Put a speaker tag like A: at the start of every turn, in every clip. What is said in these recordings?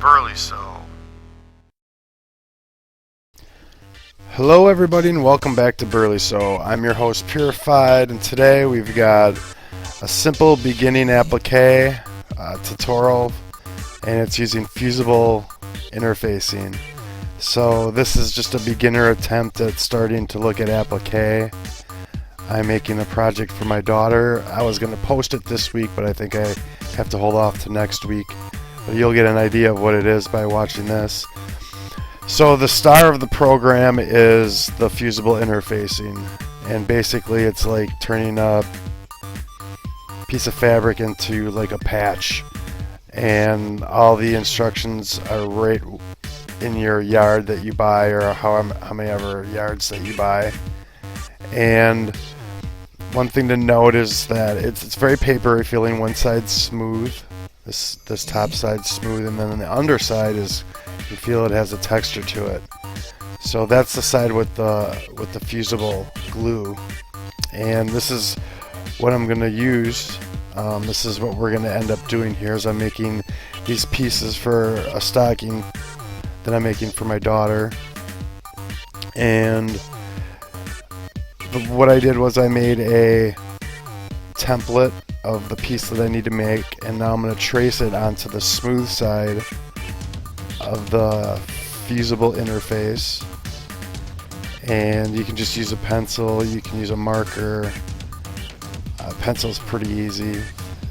A: Burley Sew.
B: Hello everybody and welcome back to Burley Sew. I'm your host Purified, and today we've got a simple beginning applique tutorial, and it's using Fusible interfacing. So this is just a beginner attempt at starting to look at applique. I'm making a project for my daughter. I was going to post it this week, but I think I have to hold off to next week. But you'll get an idea of what it is by watching this. So the star of the program is the Fusible interfacing, and basically it's like turning a piece of fabric into like a patch, and all the instructions are right in your yard that you buy, or how many ever yards that you buy. And one thing to note is that it's very papery feeling. One side's smooth, this top side's smooth, and then on the underside is, you feel it has a texture to it. So that's the side with the Fusible glue, and this is what I'm going to use. This is what we're going to end up doing here. Is I'm making these pieces for a stocking that I'm making for my daughter, and what I did was I made a template of the piece that I need to make, and now I'm going to trace it onto the smooth side of the Fusible interface. And you can just use a pencil, you can use a marker. Pencil's pretty easy.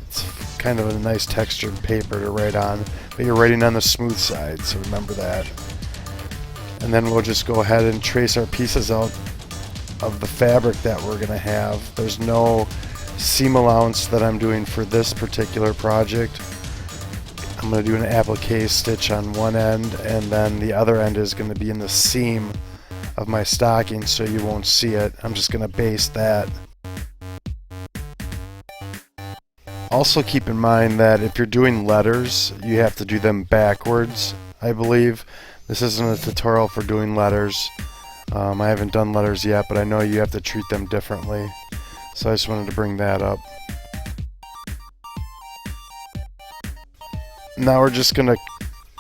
B: It's kind of a nice textured paper to write on, but you're writing on the smooth side, so remember that. And then we'll just go ahead and trace our pieces out of the fabric that we're going to have. There's no seam allowance that I'm doing for this particular project. I'm going to do an applique stitch on one end, and then the other end is going to be in the seam of my stocking, so you won't see it. I'm just going to baste that. Also keep in mind that if you're doing letters, you have to do them backwards, I believe. This isn't a tutorial for doing letters. I haven't done letters yet, but I know you have to treat them differently. So I just wanted to bring that up. Now we're just going to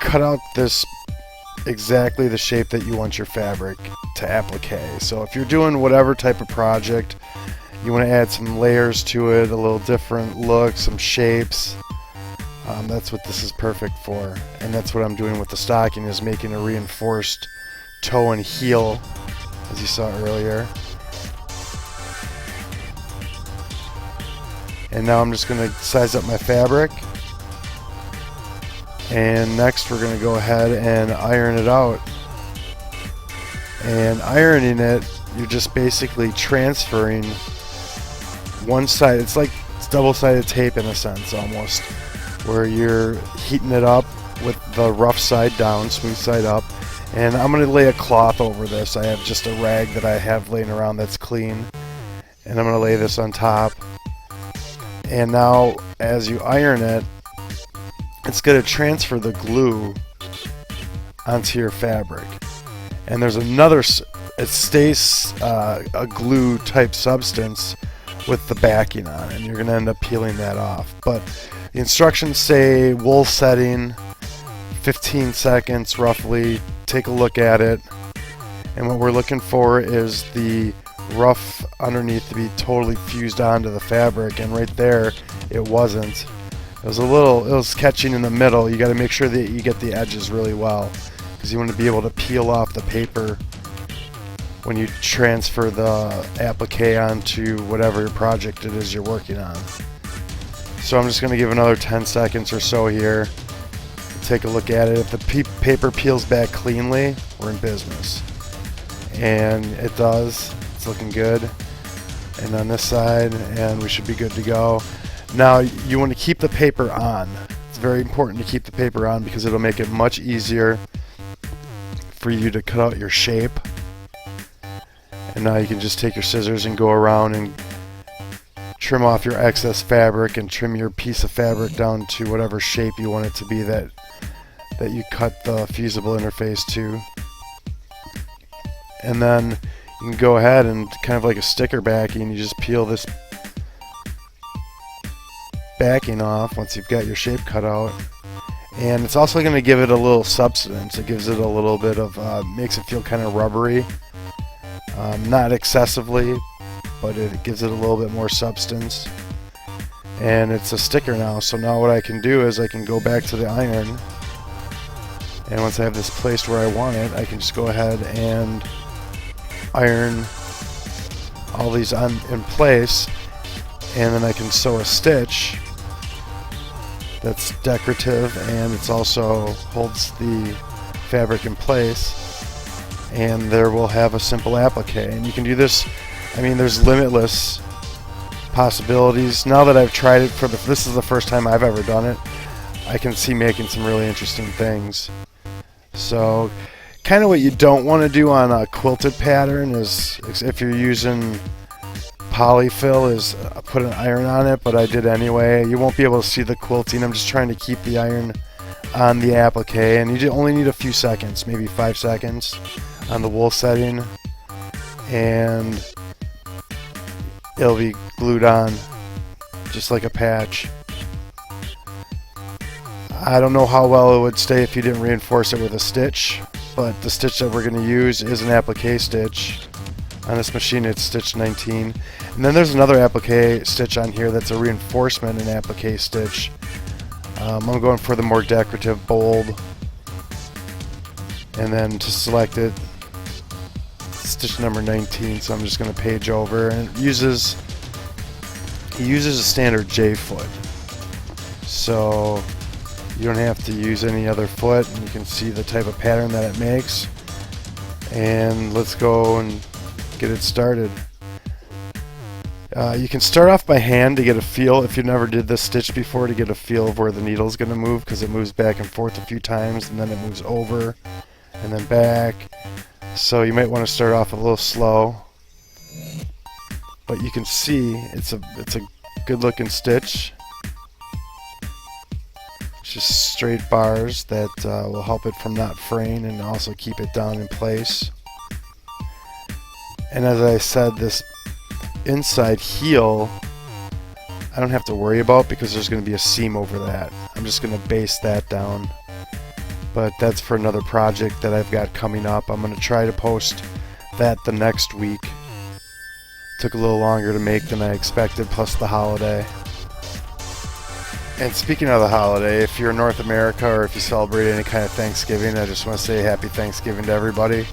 B: cut out this exactly the shape that you want your fabric to applique. So if you're doing whatever type of project, you want to add some layers to it, a little different look, some shapes. That's what this is perfect for. And that's what I'm doing with the stocking, is making a reinforced toe and heel, as you saw earlier. And now I'm just going to size up my fabric. And next we're going to go ahead and iron it out. And ironing it, you're just basically transferring one side. It's like double-sided tape in a sense, almost, where you're heating it up with the rough side down, smooth side up. And I'm going to lay a cloth over this. I have just a rag that I have laying around that's clean, and I'm going to lay this on top. And now as you iron it, it's going to transfer the glue onto your fabric. And there's another, it stays a glue type substance with the backing on, and you're going to end up peeling that off. But the instructions say wool setting, 15 seconds roughly. Take a look at it. And what we're looking for is the rough underneath to be totally fused onto the fabric, and right there it wasn't. It was catching in the middle. You got to make sure that you get the edges really well, because you want to be able to peel off the paper when you transfer the applique onto whatever project it is you're working on. So I'm just going to give another 10 seconds or so here. Take a look at it. If the paper peels back cleanly, we're in business. And it does. It's looking good. And on this side, and we should be good to go. Now you want to keep the paper on. It's very important to keep the paper on, because it'll make it much easier for you to cut out your shape. And now you can just take your scissors and go around and trim off your excess fabric, and trim your piece of fabric down to whatever shape you want it to be that you cut the Fusible interface to. And then you can go ahead and, kind of like a sticker backing, you just peel this backing off once you've got your shape cut out, And it's also going to give it a little substance. It gives it a little bit of, makes it feel kind of rubbery. Not excessively, but it gives it a little bit more substance. And it's a sticker now, so now what I can do is I can go back to the iron, and once I have this placed where I want it, I can just go ahead and iron all these in place, and then I can sew a stitch that's decorative, and it's also holds the fabric in place, and there we'll have a simple applique. And you can do this, I mean, there's limitless possibilities. Now that I've tried it this is the first time I've ever done it, I can see making some really interesting things. So kind of what you don't want to do on a quilted pattern is, if you're using polyfill, is put an iron on it, but I did anyway. You won't be able to see the quilting. I'm just trying to keep the iron on the applique, and you only need a few seconds, maybe 5 seconds on the wool setting, and it'll be glued on just like a patch. I don't know how well it would stay if you didn't reinforce it with a stitch, but the stitch that we're going to use is an applique stitch. On this machine it's stitch 19. And then there's another applique stitch on here that's a reinforcement and applique stitch. I'm going for the more decorative bold, and then to select it, stitch number 19, so I'm just going to page over, and he uses a standard J foot, so you don't have to use any other foot, and you can see the type of pattern that it makes. And let's go and get it started. You can start off by hand to get a feel, if you never did this stitch before, to get a feel of where the needle's going to move, because it moves back and forth a few times, and then it moves over and then back. So you might want to start off a little slow, but you can see it's a good looking stitch. It's just straight bars that will help it from not fraying and also keep it down in place. And as I said, this inside heel I don't have to worry about, because there's going to be a seam over that. I'm just going to base that down. But that's for another project that I've got coming up. I'm going to try to post that the next week. Took a little longer to make than I expected, plus the holiday. And speaking of the holiday, if you're in North America or if you celebrate any kind of Thanksgiving, I just want to say happy Thanksgiving to everybody.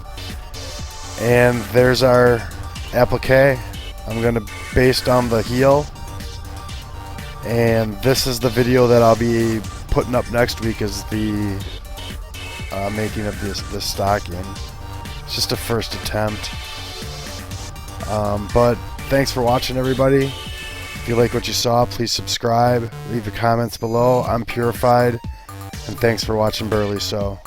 B: And there's our applique. I'm going to base down the heel. And this is the video that I'll be putting up next week, is the making of this stocking. It's just a first attempt. But thanks for watching, everybody. If you like what you saw, please subscribe, leave your comments below. I'm Purified, and thanks for watching Burley Sew.